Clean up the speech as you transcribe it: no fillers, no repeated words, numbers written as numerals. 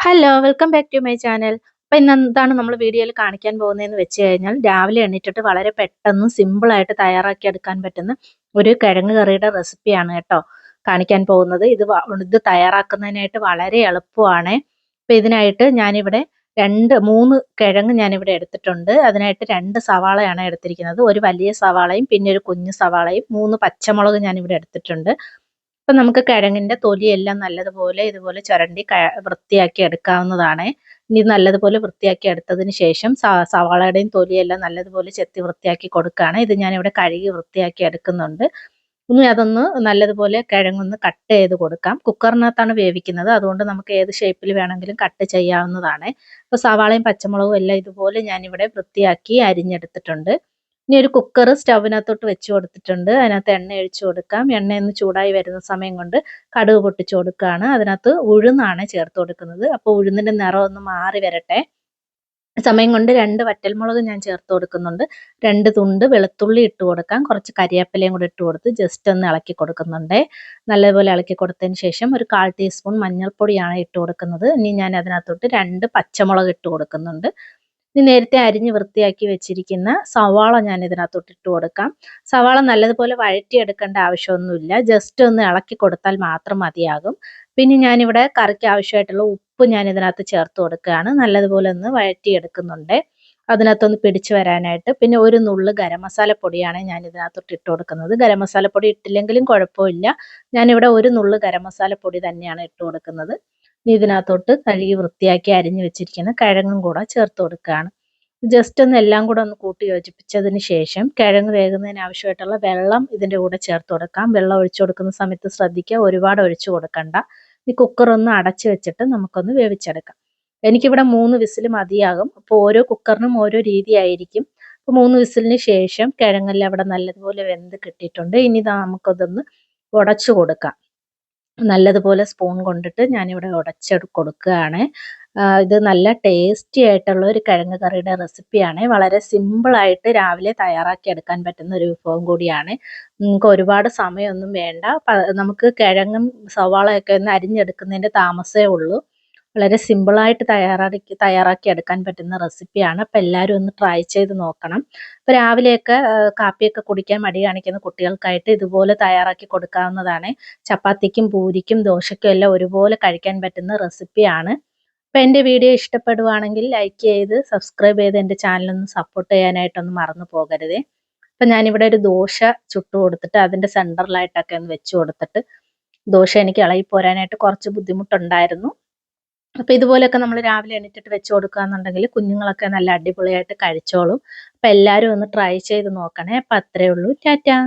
Hello, welcome back to my channel. അപ്പോൾ ഇന്ന് എന്താണ് നമ്മൾ വീഡിയോയിൽ കാണിക്കാൻ പോകുന്നതെന്ന് വെച്ച് കഴിഞ്ഞാൽ രാവിലെ എണീറ്റിട്ട് വളരെ പെട്ടെന്ന് സിമ്പിളായിട്ട് തയ്യാറാക്കി എടുക്കാൻ പറ്റുന്ന ഒരു കിഴങ്ങ് കറിയുടെ റെസിപ്പിയാണ് കേട്ടോ കാണിക്കാൻ പോകുന്നത്. ഇത് തയ്യാറാക്കുന്നതിനായിട്ട് വളരെ എളുപ്പമാണ്. അപ്പോൾ ഇതിനായിട്ട് ഞാനിവിടെ 3 കിഴങ്ങ് ഞാനിവിടെ എടുത്തിട്ടുണ്ട്. അതിനായിട്ട് 2 സവാളയാണ് എടുത്തിരിക്കുന്നത്. ഒരു വലിയ സവാളയും പിന്നെ ഒരു കുഞ്ഞു സവാളയും 3 പച്ചമുളക് ഞാനിവിടെ എടുത്തിട്ടുണ്ട്. അപ്പം നമുക്ക് കിഴങ്ങിൻ്റെ തൊലിയെല്ലാം നല്ലതുപോലെ ഇതുപോലെ ചുരണ്ടി വൃത്തിയാക്കി എടുക്കാവുന്നതാണ്. ഇനി നല്ലതുപോലെ വൃത്തിയാക്കി എടുത്തതിന് ശേഷം സവാളയുടെയും തൊലിയെല്ലാം നല്ലതുപോലെ ചെത്തി വൃത്തിയാക്കി കൊടുക്കുകയാണ്. ഇത് ഞാനിവിടെ കഴുകി വൃത്തിയാക്കി എടുക്കുന്നുണ്ട്. ഇനി അതൊന്ന് നല്ലതുപോലെ കിഴങ്ങൊന്ന് കട്ട് ചെയ്ത് കൊടുക്കാം. കുക്കറിനകത്താണ് വേവിക്കുന്നത്, അതുകൊണ്ട് നമുക്ക് ഏത് ഷേപ്പിൽ വേണമെങ്കിലും കട്ട് ചെയ്യാവുന്നതാണ്. അപ്പോൾ സവാളയും പച്ചമുളകും എല്ലാം ഇതുപോലെ ഞാനിവിടെ വൃത്തിയാക്കി അരിഞ്ഞെടുത്തിട്ടുണ്ട്. ഇനി ഒരു കുക്കർ സ്റ്റൗവിനകത്തോട്ട് വെച്ച് കൊടുത്തിട്ടുണ്ട്. അതിനകത്ത് എണ്ണ ഒഴിച്ച് കൊടുക്കാം. എണ്ണയൊന്ന് ചൂടായി വരുന്ന സമയം കൊണ്ട് കടുക് പൊട്ടിച്ച് കൊടുക്കുകയാണ്. അതിനകത്ത് ഉഴുന്നാണ് ചേർത്ത് കൊടുക്കുന്നത്. അപ്പോൾ ഉഴുന്നിൻ്റെ നിറം ഒന്ന് മാറി വരട്ടെ. സമയം കൊണ്ട് 2 വറ്റൽമുളക് ഞാൻ ചേർത്ത് കൊടുക്കുന്നുണ്ട്. 2 തുണ്ട് വെളുത്തുള്ളി ഇട്ട് കൊടുക്കാം. കുറച്ച് കരിവേപ്പിലയും കൂടി ഇട്ട് കൊടുത്ത് ജസ്റ്റ് ഒന്ന് ഇളക്കി കൊടുക്കുന്നുണ്ട്. നല്ലതുപോലെ ഇളക്കി കൊടുത്തതിന് ശേഷം ഒരു 1/4 ടീസ്പൂൺ മഞ്ഞൾപ്പൊടിയാണ് ഇട്ട് കൊടുക്കുന്നത്. ഇനി ഞാൻ അതിനകത്തോട്ട് 2 പച്ചമുളക് ഇട്ട് കൊടുക്കുന്നുണ്ട്. ഇനി നേരത്തെ അരിഞ്ഞ് വൃത്തിയാക്കി വെച്ചിരിക്കുന്ന സവാള ഞാൻ ഇതിനകത്തോട്ട് ഇട്ട് കൊടുക്കാം. സവാള നല്ലതുപോലെ വഴറ്റിയെടുക്കേണ്ട ആവശ്യമൊന്നുമില്ല. ജസ്റ്റ് ഒന്ന് ഇളക്കി കൊടുത്താൽ മാത്രം മതിയാകും. പിന്നെ ഞാനിവിടെ കറിക്ക് ആവശ്യമായിട്ടുള്ള ഉപ്പ് ഞാൻ ഇതിനകത്ത് ചേർത്ത് കൊടുക്കുകയാണ്. നല്ലതുപോലെ ഒന്ന് വഴറ്റിയെടുക്കുന്നുണ്ട്. അതിനകത്തൊന്ന് പിടിച്ചു വരാനായിട്ട്. പിന്നെ ഒരു നുള്ള് ഗരം മസാല പൊടിയാണ് ഞാൻ ഇതിനകത്തോട്ട് ഇട്ട് കൊടുക്കുന്നത്. ഗരം മസാല പൊടി ഇട്ടില്ലെങ്കിലും കുഴപ്പമില്ല. ഞാനിവിടെ ഒരു നുള്ള് ഗരം മസാല പൊടി തന്നെയാണ് ഇട്ട് കൊടുക്കുന്നത്. ഇനി ഇതിനകത്തോട്ട് കഴുകി വൃത്തിയാക്കി അരിഞ്ഞു വെച്ചിരിക്കുന്ന കിഴങ്ങും കൂടെ ചേർത്ത് കൊടുക്കുകയാണ്. ജസ്റ്റ് ഒന്ന് എല്ലാം കൂടെ ഒന്ന് കൂട്ടി യോജിപ്പിച്ചതിന് ശേഷം കിഴങ്ങ് വേകുന്നതിന് ആവശ്യമായിട്ടുള്ള വെള്ളം ഇതിൻ്റെ കൂടെ ചേർത്ത് കൊടുക്കാം. വെള്ളം ഒഴിച്ചു കൊടുക്കുന്ന സമയത്ത് ശ്രദ്ധിക്കുക, ഒരുപാട് ഒഴിച്ചു കൊടുക്കണ്ട. ഈ കുക്കർ ഒന്ന് അടച്ചു വെച്ചിട്ട് നമുക്കൊന്ന് വേവിച്ചെടുക്കാം. എനിക്കിവിടെ 3 വിസിൽ മതിയാകും. അപ്പോൾ ഓരോ കുക്കറിനും ഓരോ രീതിയായിരിക്കും. അപ്പോൾ 3 വിസിലിന് ശേഷം കിഴങ്ങെല്ലാം അവിടെ നല്ലതുപോലെ വെന്ത് കിട്ടിയിട്ടുണ്ട്. ഇനി നമുക്കതൊന്ന് ഉടച്ചു കൊടുക്കാം. നല്ലതുപോലെ സ്പൂൺ കൊണ്ടിട്ട് ഞാനിവിടെ കൊടുക്കുകയാണ്. ഇത് നല്ല ടേസ്റ്റി ആയിട്ടുള്ള ഒരു കിഴങ്ങ് കറിയുടെ റെസിപ്പിയാണ്. വളരെ സിമ്പിളായിട്ട് രാവിലെ തയ്യാറാക്കി എടുക്കാൻ പറ്റുന്ന ഒരു വിഭവം കൂടിയാണ്. നമുക്ക് ഒരുപാട് സമയമൊന്നും വേണ്ട. നമുക്ക് കിഴങ്ങും സവാളയൊക്കെ ഒന്ന് അരിഞ്ഞെടുക്കുന്നതിൻ്റെ താമസമേ ഉള്ളൂ. വളരെ സിമ്പിളായിട്ട് തയ്യാറാക്കി എടുക്കാൻ പറ്റുന്ന റെസിപ്പിയാണ്. അപ്പോൾ എല്ലാവരും ഒന്ന് ട്രൈ ചെയ്ത് നോക്കണം. അപ്പോൾ രാവിലെയൊക്കെ കാപ്പിയൊക്കെ കുടിക്കാൻ മടി കാണിക്കുന്ന കുട്ടികൾക്കായിട്ട് ഇതുപോലെ തയ്യാറാക്കി കൊടുക്കാവുന്നതാണ്. ചപ്പാത്തിക്കും പൂരിക്കും ദോശയ്ക്കും എല്ലാം ഒരുപോലെ കഴിക്കാൻ പറ്റുന്ന റെസിപ്പിയാണ്. അപ്പോൾ എൻ്റെ വീഡിയോ ഇഷ്ടപ്പെടുവാണെങ്കിൽ ലൈക്ക് ചെയ്ത് സബ്സ്ക്രൈബ് ചെയ്ത് എൻ്റെ ചാനലൊന്ന് സപ്പോർട്ട് ചെയ്യാനായിട്ടൊന്നും മറന്നു പോകരുതേ. അപ്പം ഞാനിവിടെ ഒരു ദോശ ചുട്ട് കൊടുത്തിട്ട് അതിൻ്റെ സെൻറ്ററിലായിട്ടൊക്കെ ഒന്ന് വെച്ച് കൊടുത്തിട്ട് ദോശ എനിക്ക് ഇളകി പോരാനായിട്ട് കുറച്ച് ബുദ്ധിമുട്ടുണ്ടായിരുന്നു. അപ്പോൾ ഇതുപോലെയൊക്കെ നമ്മൾ രാവിലെ എണീറ്റിട്ട് വെച്ച് കൊടുക്കുകയെന്നുണ്ടെങ്കിൽ കുഞ്ഞുങ്ങളൊക്കെ നല്ല അടിപൊളിയായിട്ട് കഴിച്ചോളും. അപ്പോൾ എല്ലാവരും ഒന്ന് ട്രൈ ചെയ്ത് നോക്കണേ. അപ്പോൾ അത്രയേ ഉള്ളൂ. ടാറ്റാ.